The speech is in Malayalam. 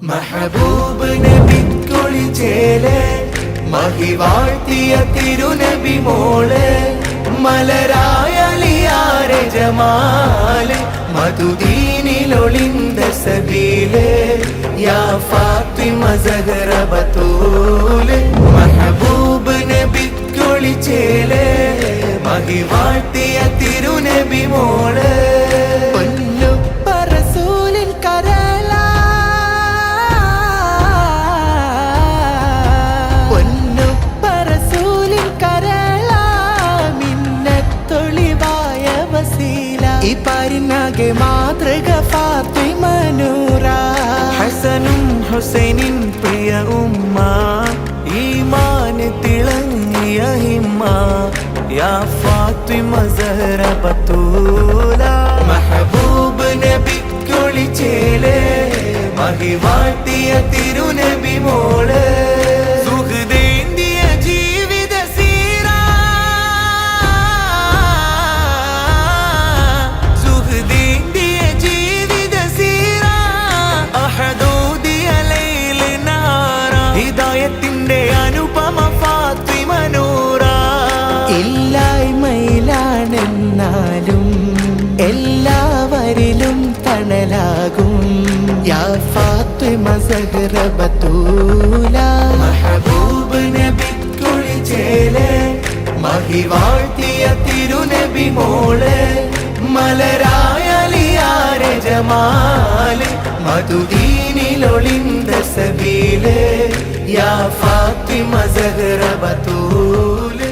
മഹബൂബ് നബിക്കൊളി ചേലെ മഹിവാഴ്ത്തിയ തിരുനബി മോളെ മലരായ അലിയാരെ ജമാല് മധുദീനിലൊളിന്ത സബീല് യാ ഫാത്തിമ സഹറ ബതൂല് മഹബൂബ് നബിക്കൊളി ചേലെ മഹിവാഴ്ത്തിയ തിരുനബി മോളെ ഈ പാരിനാകെ മാതൃക ഫാത്തിമ നൂറ ഹസനും ഹുസൈനിൻ പ്രിയ ഉമ്മ ഈമാൻ തിളങ്ങിയ ഹിമ്മ യാ ഫാത്തിമ സഹറ ബതൂല മഹബൂബ് നബിക്കൊളി ചേലെ മഹിവാഴ്ത്തിയ തിരുനബി മോളെ അനുപമ ഫാത്തിമ നൂറ ഇല്ലായ്മയിലാണെന്നാലും എല്ലാവരിലും തണലാകും യാ ഫാത്തിമ സഹറ ബതൂല മഹബൂബ് നബിക്കൊളി ചേലെ മഹിവാഴ്ത്തിയ തിരുനബി മോളെ മലരായ അലിയാരെ ജമാല് മധുദീനിലൊളിന്ത സബീല് യാ ഫാത്തിമ സഹറ ബതൂല്